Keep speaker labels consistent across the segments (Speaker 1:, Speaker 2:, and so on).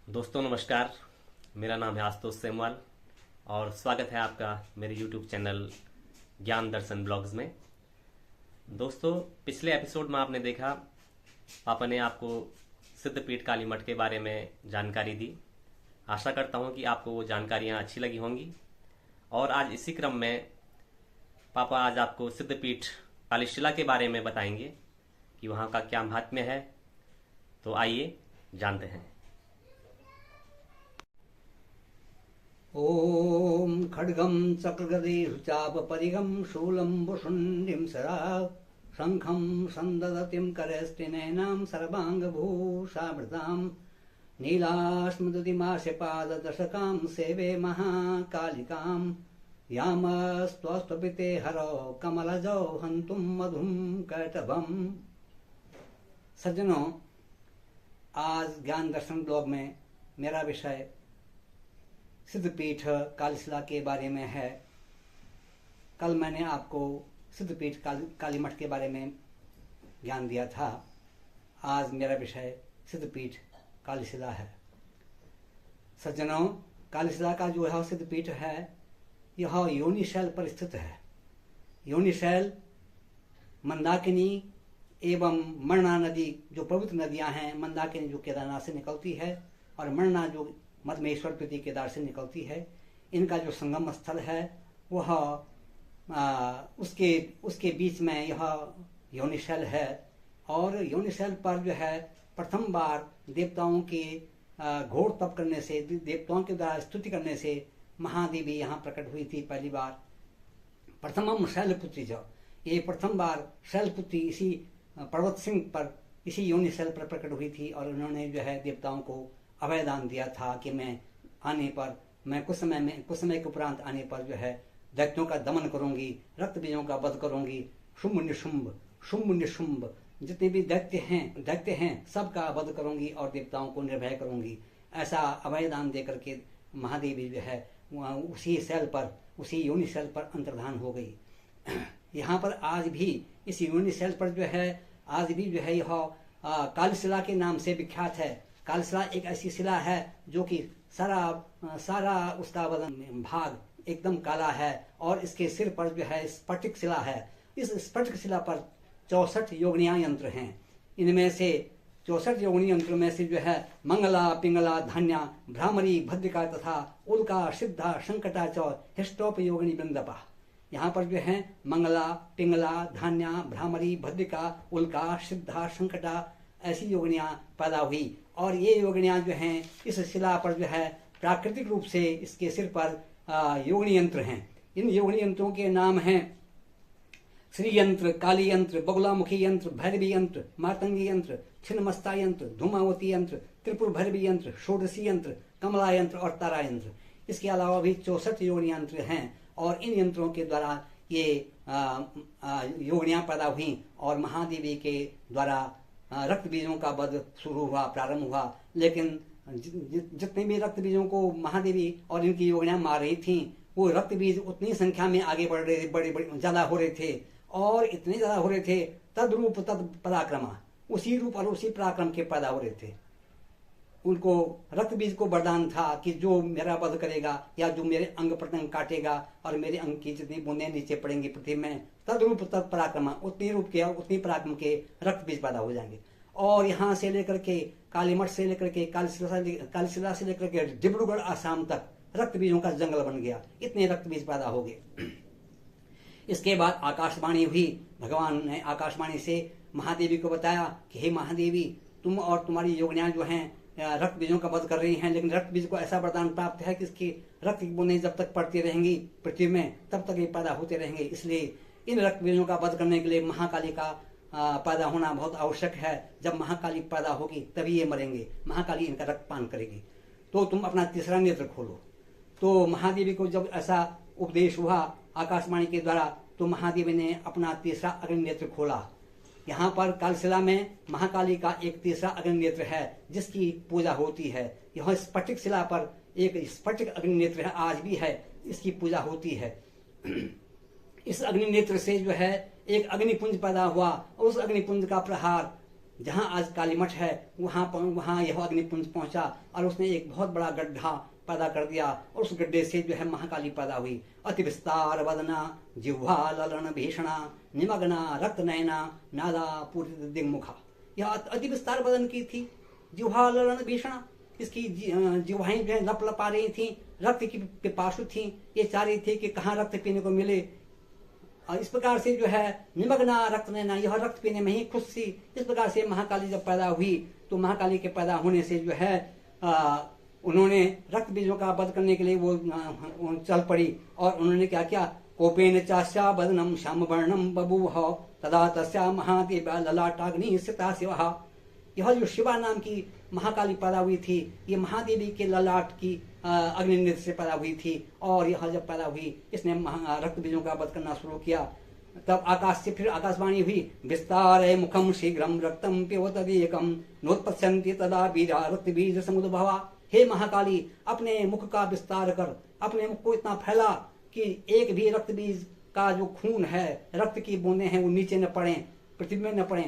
Speaker 1: दोस्तों नमस्कार। मेरा नाम है आशुतोष सेमवाल और स्वागत है आपका मेरे YouTube चैनल ज्ञान दर्शन ब्लॉग्स में। दोस्तों, पिछले एपिसोड में आपने देखा पापा ने आपको सिद्धपीठ काली मठ के बारे में जानकारी दी। आशा करता हूँ कि आपको वो जानकारियाँ अच्छी लगी होंगी और आज इसी क्रम में पापा आज आपको सिद्धपीठ कालीशिला के बारे में बताएंगे कि वहाँ का क्या महात्म्य है। तो आइए जानते हैं।
Speaker 2: ॐ खड्गं चक्रगदेशुचापरिगं शूलं वुशुण्डिं सदा शङ्खं सन्ददतिं करस्तिनैनां सर्वाङ्गभूषावृतां नीलास्मदतिमाशपाददशकां सेवे महाकालिकां यामस्त्वस्त्वपिते हरौ कमलजौ हन्तुं मधुं कैटभम्। सज्जनों, आज ज्ञान दर्शन ब्लॉग में मेरा विषय सिद्धपीठ कालीशिला के बारे में है। कल मैंने आपको सिद्धपीठ काली मठ के बारे में ज्ञान दिया था। आज मेरा विषय सिद्धपीठ कालीशिला है। सज्जनों, कालीशिला का जो है सिद्धपीठ है, यह योनिशैल पर स्थित है। योनिशैल मंदाकिनी एवं मरना नदी जो पवित्र नदियां हैं, मंदाकिनी जो केदारनाथ से निकलती है और मरना जो मधमेश्वर प्रति केदार से निकलती है, इनका जो संगम स्थल है वह उसके बीच में यह योनिशैल है। और योनिशैल पर जो है प्रथम बार देवताओं के घोर तप करने से, देवताओं के द्वारा स्तुति करने से महादेवी यहाँ प्रकट हुई थी पहली बार। प्रथमम शैलपुत्री, जो ये प्रथम बार शैलपुत्री इसी पर्वत सिंह पर, इसी योनिशैल पर प्रकट हुई थी और उन्होंने जो है देवताओं को अभयदान दिया था कि मैं कुछ समय के उपरांत आने पर जो है दैत्यों का दमन करूंगी, रक्त बीजों का वध करूंगी, शुंभ निशुंभ जितने भी दैत्य हैं सबका वध करूंगी और देवताओं को निर्भय करूंगी। ऐसा अभयदान देकर के महादेवी जो है उसी शैल पर, उसी योनिशैल पर अंतर्धान हो गई। यहाँ पर आज भी इस योनिशैल पर जो है आज भी जो है यह कालीशिला के नाम से विख्यात है। कालीशिला एक ऐसी शिला है जो कि सारा उसका भाग एकदम काला है और इसके सिर पर जो है स्फटिक शिला है। इस स्फटिक शिला पर 64 योगिनियां यंत्र हैं। इनमें से 64 योगिनी यंत्रों में से जो है मंगला, पिंगला, धान्या, भ्रामरी, भद्रिका तथा उल्का, सिद्धा, संकटा च हिष्टोप योगिनी वृंदपा। यहाँ पर जो है मंगला, पिंगला, धान्या, भ्रामरी, भद्रिका, उल्का, सिद्धा, संकटा ऐसी योगिनियां पैदा हुई। और ये योगिनियां जो हैं इस शिला पर जो है प्राकृतिक रूप से इसके सिर पर योगिनी यंत्र हैं। इन योगिनी यंत्रों के नाम हैं श्री यंत्र, काली यंत्र, बगुलामुखी यंत्र, भैरवी यंत्र, मातंगी यंत्र, छिन्नमस्ता यंत्र, धूमावती यंत्र, त्रिपुर भैरवी यंत्र, षोडशी यंत्र, कमला यंत्र और तारा यंत्र। इसके अलावा भी 64 योगिनी यंत्र हैं और इन यंत्रों के द्वारा ये योगिनियां पैदा हुई और महादेवी के द्वारा रक्त बीजों का वध शुरू हुआ, प्रारंभ हुआ। लेकिन जितने भी रक्त बीजों को महादेवी और इनकी योगिनियां मार रही थीं, वो रक्त बीज उतनी संख्या में आगे बढ़ रहे थे, बड़े ज्यादा हो रहे थे और इतने ज्यादा हो रहे थे तद रूप तद पराक्रमा, उसी रूप और उसी पराक्रम के पैदा हो रहे थे। उनको रक्त बीज को वरदान था कि जो मेरा वध करेगा या जो मेरे अंग प्रत्यंग काटेगा और मेरे अंग की जितनी बूंदें नीचे पड़ेंगी पृथ्वी में, तद रूप तद पराक्रमा, उतनी रूप के और उतनी पराक्रम के रक्त बीज पैदा हो जाएंगे। और यहाँ से लेकर के कालीमठ से लेकर के कालीशिला से लेकर के डिब्रूगढ़ आसाम तक रक्त बीजों का जंगल बन गया। इतने रक्त बीज पैदा हो गए। इसके बाद आकाशवाणी हुई। भगवान ने आकाशवाणी से महादेवी को बताया कि हे महादेवी, तुम और तुम्हारी योगिनियां जो हैं रक्त बीजों का वध कर रही हैं, लेकिन रक्त बीज को ऐसा वरदान प्राप्त है कि इसकी रक्त की बूंदें जब तक पड़ती रहेंगी पृथ्वी में तब तक ये पैदा होते रहेंगे। इसलिए इन रक्त बीजों का वध करने के लिए महाकाली का पैदा होना बहुत आवश्यक है। जब महाकाली पैदा होगी तभी ये मरेंगे, महाकाली इनका रक्त पान करेगी। तो तुम अपना तीसरा नेत्र खोलो। तो महादेवी को जब ऐसा उपदेश हुआ आकाशवाणी के द्वारा, तो महादेवी ने अपना तीसरा अग्नि नेत्र खोला। यहाँ पर कालशिला में महाकाली का एक तीसरा अग्नि नेत्र है जिसकी पूजा होती है। यह स्फटिक शिला पर एक स्फटिक अग्नि नेत्र है, आज भी है, इसकी पूजा होती है। इस अग्नि नेत्र से जो है एक अग्निपुंज पैदा हुआ और उस अग्निपुंज का प्रहार जहाँ आज काली मठ है वहाँ यह अग्निपुंज पहुंचा और उसने एक बहुत बड़ा गड्ढा पैदा कर दिया और उस गड्ढे से जो है महाकाली पैदा हुई। अति विस्तार वदना जिह्वा ललन भीषणा निमग्ना रक्त नयना नादा पूरित दिग्मुखा। यह अति विस्तार वदन की थी, जिह्वा ललन भीषणा, इसकी जिह्वाएं जो है लप लपा रही थी, रक्त की पिपासु थी, ये चाह रही थी कि कहाँ रक्त पीने को मिले। और इस प्रकार से जो है निमग्ना रक्त नैना, यह रक्त पीने में ही खुश थी। इस प्रकार से महाकाली जब पैदा हुई तो महाकाली के पैदा होने से जो है उन्होंने रक्त बीजों का वध करने के लिए वो चल पड़ी और उन्होंने क्या किया, कोपेन चास्या बदनम श्याम वर्णम बभूव तदा तस्या महादेव ललाटाग्नि स्थिता शिवा। यह जो शिवा नाम की महाकाली पैदा हुई थी, ये महादेवी के ललाट की अग्नि से पैदा हुई थी। और यह जब पैदा हुई इसने रक्त बीजों का वध करना शुरू किया। तब आकाश से फिर आकाशवाणी हुई, विस्तार मुखम शीघ्रम रक्तम प्योतदेकम नोत्पत्स्यन्ति तदा बीजा रक्त बीज समुद्भवा। हे महाकाली, अपने मुख का विस्तार कर, अपने मुख को इतना फैला कि एक भी रक्त बीज का जो खून है, रक्त की बूंदें हैं, वो नीचे न पड़े, पृथ्वी में न पड़े,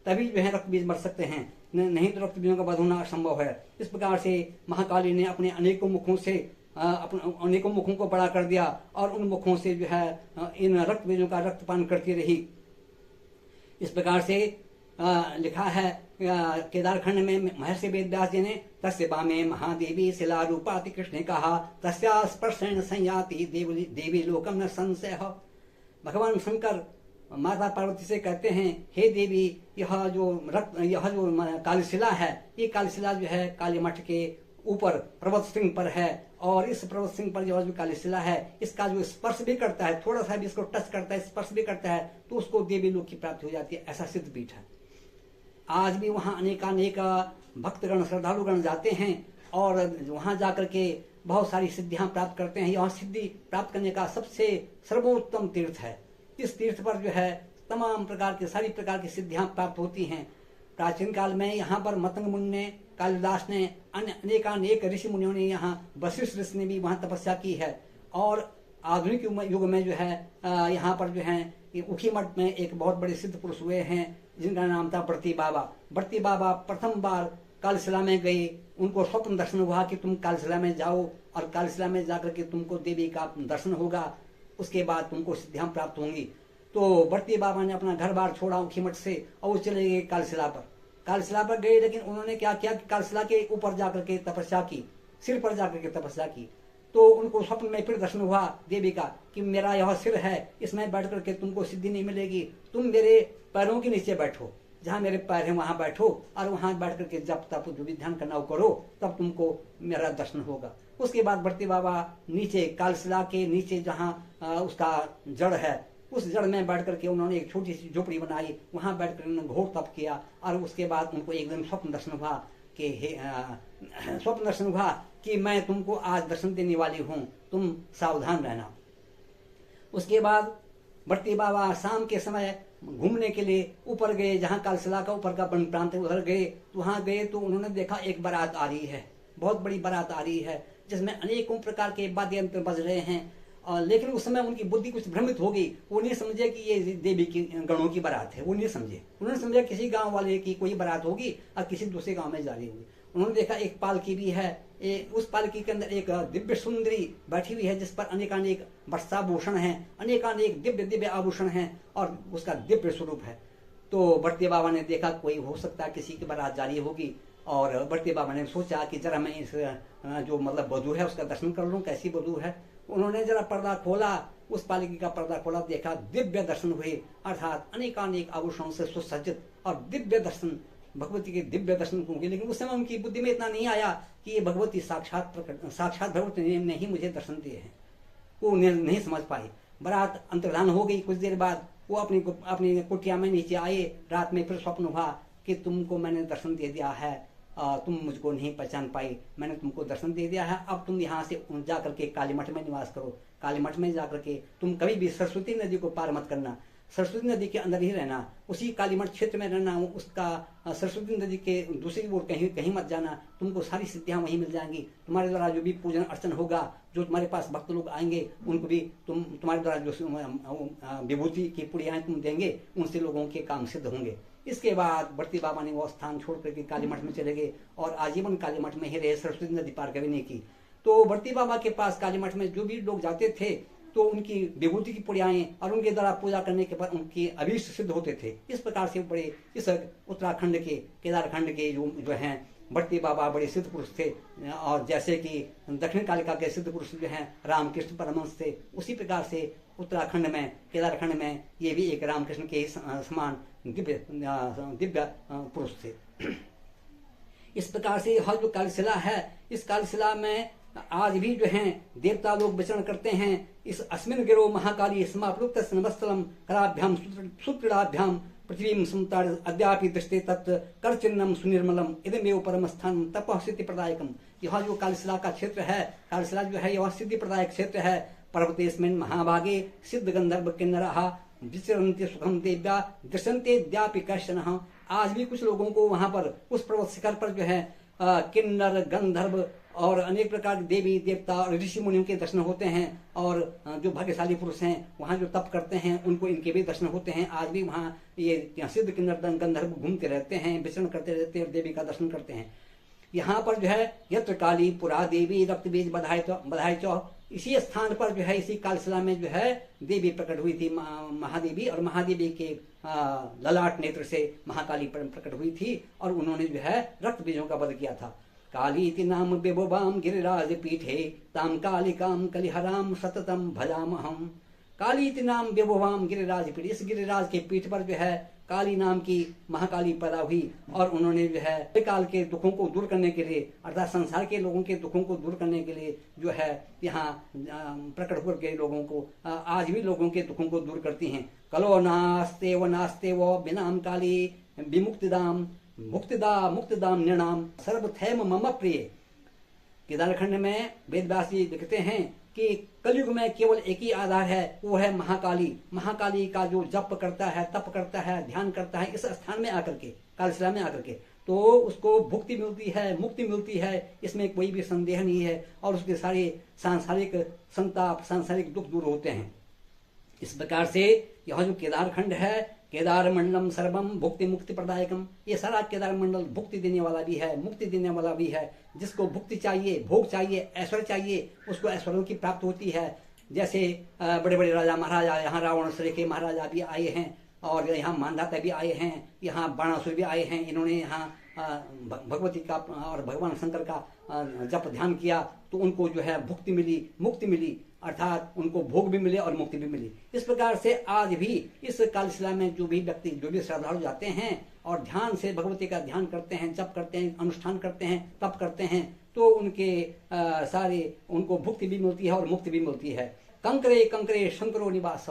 Speaker 2: तभी जो है रक्त बीज मर सकते हैं, नहीं तो रक्त बीजों का वध होना असंभव है। इस प्रकार से महाकाली ने अपने अनेकों मुखों से अनेकों मुखों को बड़ा कर दिया और उन मुखों से जो है इन रक्त बीजों का रक्तपान करती रही। इस प्रकार से लिखा है केदारखंड में महर्षि वेदव्यास जी ने, तस्य बामे महादेवी शिला रूपाति कृष्ण कहा तस्या स्पर्शेण संयाति देवी लोकम न संशय। भगवान शंकर माता पार्वती से कहते हैं, हे देवी, यह जो कालीशिला है, ये कालीशिला जो है काली मठ के ऊपर पर्वत सिंह पर है और इस पर्वत सिंह पर जो कालीशिला है, इसका जो स्पर्श भी करता है, थोड़ा सा भी इसको टच करता है, स्पर्श भी करता है, तो उसको देवी लोक की प्राप्ति हो जाती है। ऐसा सिद्ध पीठ है। आज भी वहाँ अनेकानेक भक्तगण श्रद्धालुगण जाते हैं और वहां जाकर के बहुत सारी सिद्धियां प्राप्त करते हैं। यह सिद्धि प्राप्त करने का सबसे सर्वोत्तम तीर्थ है। इस तीर्थ पर जो है तमाम प्रकार की सारी प्रकार की सिद्धियां प्राप्त होती हैं। प्राचीन काल में यहाँ पर मतंग मुनि ने, कालिदास ने, अन्य अनेकानेक ऋषि मुनियों ने, यहाँ वशिष्ठ ऋषि ने भी वहाँ तपस्या की है। और आधुनिक युग में जो है यहाँ पर जो है उखी मठ में एक बहुत बड़े सिद्ध पुरुष हुए हैं जिनका नाम था बर्ती बाबा। बर्ती बाबा प्रथम बार कालशिला में गए, उनको स्वप्न दर्शन हुआ कि तुम कालशिला में जाओ और कालशिला में जाकर के तुमको देवी का दर्शन होगा, उसके बाद तुमको सिद्धियां प्राप्त होंगी। तो बर्ती बाबा ने अपना घर बार छोड़ा उखी मठ से और वो चले गए कालशिला पर। कालशिला पर गए, लेकिन उन्होंने क्या किया कि कालशिला के ऊपर जाकर के तपस्या की, सिर पर जाकर के तपस्या की। तो उनको स्वप्न में फिर दर्शन हुआ देवी का कि मेरा यह सिर है, इसमें बैठ करके तुमको सिद्धि नहीं मिलेगी, तुम मेरे पैरों के नीचे बैठो, जहाँ मेरे पैर हैं वहां बैठो और वहां बैठ करके जब तप जो भी ध्यान करना हो करो, तब तुमको मेरा दर्शन होगा। उसके बाद बर्ती बाबा नीचे कालशिला के नीचे जहाँ उसका जड़ है, उस जड़ में बैठ करके उन्होंने एक छोटी सी झोपड़ी बनाई, वहां बैठ कर उन्होंने घोर तप किया। और उसके बाद उनको एक दिन स्वप्न दर्शन हुआ कि मैं तुमको आज दर्शन देने वाली हूँ, तुम सावधान रहना। उसके बाद बर्ती बाबा शाम के समय घूमने के लिए ऊपर गए, जहाँ कालशिला का ऊपर का वन प्रांत है उधर गए। तो वहां गए तो उन्होंने देखा एक बारात आ रही है, बहुत बड़ी बारात आ रही है, जिसमें अनेकों प्रकार के वाद्य यंत्र बज रहे हैं। लेकिन उस समय उनकी बुद्धि कुछ भ्रमित हो गई, वो नहीं समझे कि ये देवी की गणों की बारात है, वो नहीं समझे। उन्होंने समझा किसी गांव वाले की कोई बारात होगी और किसी दूसरे गांव में जा रही होगी। उन्होंने देखा एक पालकी भी है, उस पालकी के अंदर एक दिव्य सुंदरी बैठी हुई है, जिस पर अनेकानेक वस्त्राभूषण है, अनेकानेक दिव्य दिव्य आभूषण है और उसका दिव्य स्वरूप है। तो बर्ती बाबा ने देखा कोई हो सकता है किसी की बारात जारी होगी, और बर्ती बाबा ने सोचा कि जरा मैं इस जो मतलब वधू है उसका दर्शन कर लूं, कैसी वधू है। उन्होंने जरा पर्दा खोला, उस पालकी का पर्दा खोला, देखा दिव्य दर्शन हुए, अर्थात अनेकानेक आभूषणों से सुसज्जित और दिव्य दर्शन, भगवती के दिव्य दर्शन होंगे। लेकिन उस समय उनकी बुद्धि में इतना नहीं आया कि ये भगवती साक्षात भगवती ने ही मुझे दर्शन दिए हैं, वो नहीं समझ पाई। बारात अंतर्धान हो गई। कुछ देर बाद वो अपनी कुटिया में नीचे आए। रात में फिर स्वप्न हुआ कि तुमको मैंने दर्शन दे दिया है, तुम मुझको नहीं पहचान पाई, मैंने तुमको दर्शन दे दिया है, अब तुम यहाँ से जाकर के काली मठ में निवास करो। काली मठ में जाकर के तुम कभी भी सरस्वती नदी को पार मत करना, सरस्वती नदी के अंदर ही रहना, उसी काली मठ क्षेत्र में रहना, उसका सरस्वती नदी के दूसरी ओर कहीं मत जाना। तुमको सारी सिद्धियां वहीं मिल जाएंगी। तुम्हारे द्वारा जो भी पूजन अर्चन होगा, जो तुम्हारे पास भक्त लोग आएंगे, उनको भी तुम्हारे द्वारा जो विभूति की पुड़ियाएं तुम देंगे, उनसे लोगों के काम सिद्ध होंगे। इसके बाद भर्ती बाबा ने वो स्थान छोड़ करके काली मठ में चले गए और आजीवन काली मठ में ही रहे, सरस्वती नदी पार कभी नहीं की। तो भर्ती बाबा के पास काली मठ में जो भी लोग जाते थे तो उनकी विभूति की पुड़ियाएं और उनके द्वारा पूजा करने के बाद उनकी अभीष्ट सिद्ध होते थे। इस प्रकार से बड़े इस उत्तराखंड के केदारखंड के जो हैं भर्ती बाबा बड़े सिद्ध पुरुष थे। और जैसे कि दक्षिण कालिका के सिद्ध पुरुष जो हैं रामकृष्ण परमहंस थे, उसी प्रकार से उत्तराखंड में केदारखंड में ये भी एक रामकृष्ण के ही समान दिव्य पुरुष थे। इस प्रकार से यह जो कार्यशिला है, इस कार्यशिला में आज भी जो हैं देवता लोग विचरण करते हैं। इस अस्मिन गिरो महाकाली समाप्लुप्त स्नभस्थलम कराभ्याम सुत्रिडाभ्याम पृथ्वी समताड़ अद्यापि दृष्टे तत् कर चिन्हम सुनिर्मलम इदमेव परम स्थान तपः सिद्धि प्रदायकम। यह जो कार्यशिला का क्षेत्र है, कार्यशिला जो है यह सिद्धि प्रदायक क्षेत्र है। पर्वतेस्मिन् महाभागे सिद्ध गंधर्व किन्नरः विचरन्ति सुखम देव्या दृश्यन्ते द्यापि कश्चन। आज भी कुछ लोगों को वहां पर उस पर्वत शिखर पर जो है किन्नर गंधर्व और अनेक प्रकार के देवी देवता और ऋषि मुनियों के दर्शन होते हैं। और जो भाग्यशाली पुरुष हैं वहाँ जो तप करते हैं उनको इनके भी दर्शन होते हैं। आज भी वहाँ ये सिद्ध किन्नर गंधर्व घूमते रहते हैं, विचरण करते रहते हैं और देवी का दर्शन करते हैं। यहाँ पर जो है यत्र काली पुरा देवी रक्त बीज बधाई चौ, इसी स्थान पर जो है इसी कालशिला में जो है देवी प्रकट हुई थी महादेवी। और महादेवी के ललाट नेत्र से महाकाली प्रकट हुई थी और उन्होंने जो है रक्त बीजों का वध किया था। कालीति नाम विभुवाम गिरिराज पीठे ताम कालिकाम कलिहराम सततम भजामहम। कालीति नाम विभुवाम गिरिराज पीठ, इस गिरिराज के पीठ पर जो है काली नाम की महाकाली पैदा हुई और उन्होंने जो है काल के दुखों को दूर करने के लिए अर्थात संसार के लोगों के दुखों को दूर करने के लिए जो है यहाँ प्रकट होकर के लोगों को आज भी लोगों के दुखों को दूर करती हैं। कलो नास्ते व बिनाम काली विमुक्तिदाम मुक्तिदाम निर्णाम सर्वथैम मम प्रिय। केदारखंड में वेदव्यास जी लिखते हैं कि कलयुग में केवल एक ही आधार है, वो है महाकाली। महाकाली का जो जप करता है, तप करता है, ध्यान करता है इस स्थान में आकर के, कालशिला में आकर के, तो उसको भुक्ति मिलती है, मुक्ति मिलती है, इसमें कोई भी संदेह नहीं है। और उसके सारे सांसारिक संताप, सांसारिक दुख दूर होते हैं। इस प्रकार से यह जो केदारखंड है, केदार मंडलम सर्वम भुक्ति मुक्ति प्रदायकम, ये सारा केदार मंडल भुक्ति देने वाला भी है, मुक्ति देने वाला भी है। जिसको भुक्ति चाहिए, भोग चाहिए, ऐश्वर्य चाहिए, उसको ऐश्वर्यों की प्राप्त होती है। जैसे बड़े बड़े राजा महाराजा, यहाँ रावण के महाराजा भी आए हैं और यहाँ मानधाता भी आए हैं, यहाँ बाणासुर भी आए हैं। इन्होंने यहाँ भगवती का और भगवान शंकर का जप ध्यान किया तो उनको जो है भुक्ति मिली, मुक्ति मिली, अर्थात उनको भोग भी मिले और मुक्ति भी मिली। इस प्रकार से आज भी इस कालशिला में जो भी व्यक्ति, जो भी श्रद्धालु जाते हैं और ध्यान से भगवती का ध्यान करते हैं, जप करते हैं, अनुष्ठान करते हैं, तप करते हैं, तो उनके सारे उनको भुक्ति भी मिलती है और मुक्ति भी मिलती है। कंकरे कंकरे शंकरो निवास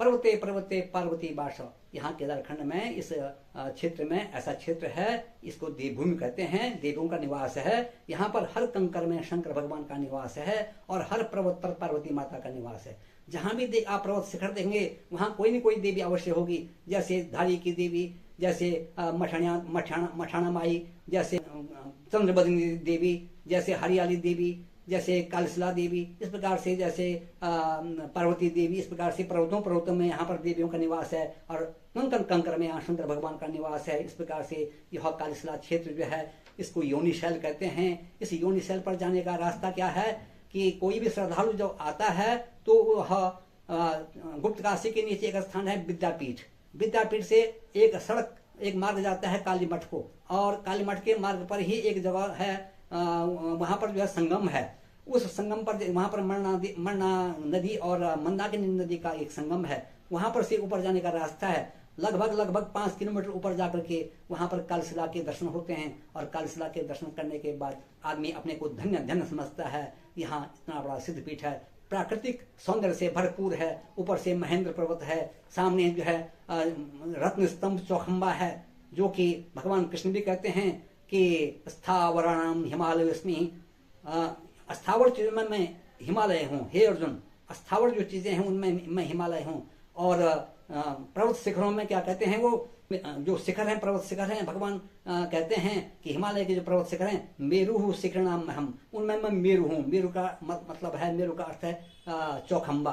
Speaker 2: पर्वते पर्वते पार्वती बास। यहाँ केदारखंड में इस क्षेत्र में ऐसा क्षेत्र है, इसको देवभूमि कहते हैं, देवों का निवास है। यहाँ पर हर कंकर में शंकर भगवान का निवास है और हर पर्वत पर पार्वती माता का निवास है। जहाँ भी आप पर्वत शिखर देखेंगे वहाँ कोई न कोई देवी अवश्य होगी। जैसे धारी की देवी, जैसे मठाना माई, जैसे चंद्रबदनी देवी, जैसे हरियाली देवी, जैसे कालशिला देवी, इस प्रकार से जैसे पार्वती देवी, इस प्रकार से पर्वतों में यहाँ पर देवियों का निवास है और कंकर में यहाँ शंकर भगवान का निवास है। इस प्रकार से यह कालशिला क्षेत्र जो है इसको योनिशैल कहते हैं। इस योनिशैल पर जाने का रास्ता क्या है कि कोई भी श्रद्धालु जब आता है तो वह गुप्त काशी के नीचे एक स्थान है विद्यापीठ। विद्यापीठ से एक सड़क, एक मार्ग जाता है काली मठ को, और काली मठ के मार्ग पर ही एक जगह है, वहां पर जो है संगम है। उस संगम पर वहां पर मरना नदी और मंदाकिनी नदी का एक संगम है। वहां पर से ऊपर जाने का रास्ता है। लगभग 5 किलोमीटर ऊपर जाकर के वहां पर कालशिला के दर्शन होते हैं और कालशिला के दर्शन करने के बाद आदमी अपने को धन्य समझता है। यहाँ इतना बड़ा सिद्ध पीठ है, प्राकृतिक सौंदर्य से भरपूर है। ऊपर से महेंद्र पर्वत है, सामने जो है रत्न स्तंभ चौखंबा है, जो कि भगवान कृष्ण भी कहते हैं कि स्थावराणाम हिमालय विस्मी, अस्थावर चीजों में मैं हिमालय हूँ। हे अर्जुन, अस्थावर जो चीजें हैं उनमें मैं हिमालय हूँ। और पर्वत शिखरों में क्या कहते हैं, वो जो शिखर हैं, पर्वत शिखर हैं, भगवान कहते हैं कि हिमालय के जो पर्वत शिखर हैं, मेरु शिखरणाम हम, उनमें मैं मेरु हूँ। मेरु का मतलब है, मेरु का अर्थ है चौखंबा,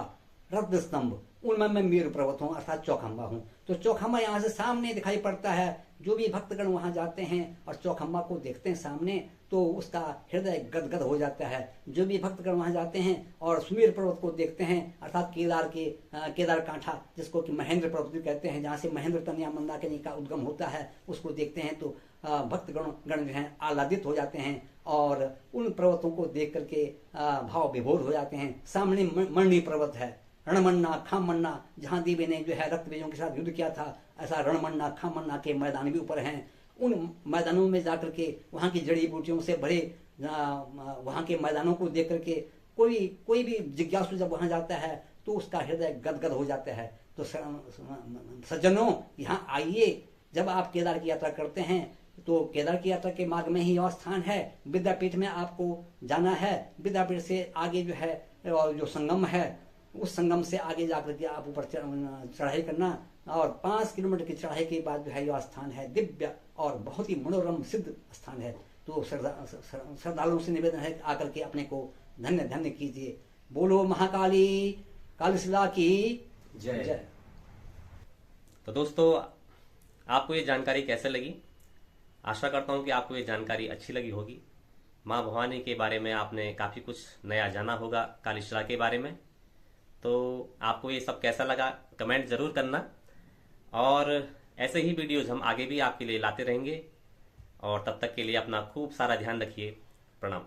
Speaker 2: रत्न स्तंभ। उनमें मैं मेरु पर्वत हूँ अर्थात चौखंबा हूँ। तो चौखंबा यहाँ से सामने दिखाई पड़ता है। जो भी भक्तगण वहां जाते हैं और चौखंबा को देखते हैं सामने, तो उसका हृदय गदगद हो जाता है। जो भी भक्तगण वहां जाते हैं और सुमेरु पर्वत को देखते हैं अर्थात केदार कांठा, जिसको कि महेंद्र पर्वत भी कहते हैं, जहाँ से महेंद्र तनया मंदाकिनी का उद्गम होता है, उसको देखते हैं तो भक्तगण जो हैं आह्लादित हो जाते हैं और उन पर्वतों को देख करके भाव विभोर हो जाते हैं। सामने मणि पर्वत है, रणमन्ना खामन्ना, जहाँ देवी ने जो है रक्त बीजों के साथ युद्ध किया था, ऐसा रणमन्ना खामन्ना के मैदान भी ऊपर हैं। उन मैदानों में जाकर के वहाँ की जड़ी बूटियों से भरे वहाँ के मैदानों को देख करके कोई भी जिज्ञासु जब वहाँ जाता है तो उसका हृदय गदगद हो जाता है। तो सज्जनों, यहाँ आइए। जब आप केदार की यात्रा करते हैं तो केदार की यात्रा के मार्ग में ही यह स्थान है। विद्यापीठ में आपको जाना है। विद्यापीठ से आगे जो है जो संगम है, उस संगम से आगे जाकर के आप ऊपर चढ़ाई करना और 5 किलोमीटर की चढ़ाई के बाद जो है यह स्थान है दिव्य और बहुत ही मनोरम सिद्ध स्थान है। तो श्रद्धालुओं से निवेदन है आकर के अपने को धन्य धन्य कीजिए। बोलो महाकाली कालीशिला की जय।
Speaker 1: तो दोस्तों, आपको ये जानकारी कैसे लगी? आशा करता हूँ कि आपको ये जानकारी अच्छी लगी होगी। माँ भवानी के बारे में आपने काफ़ी कुछ नया जाना होगा, कालीशिला के बारे में। तो आपको ये सब कैसा लगा कमेंट ज़रूर करना, और ऐसे ही वीडियोज़ हम आगे भी आपके लिए लाते रहेंगे। और तब तक के लिए अपना खूब सारा ध्यान रखिए। प्रणाम।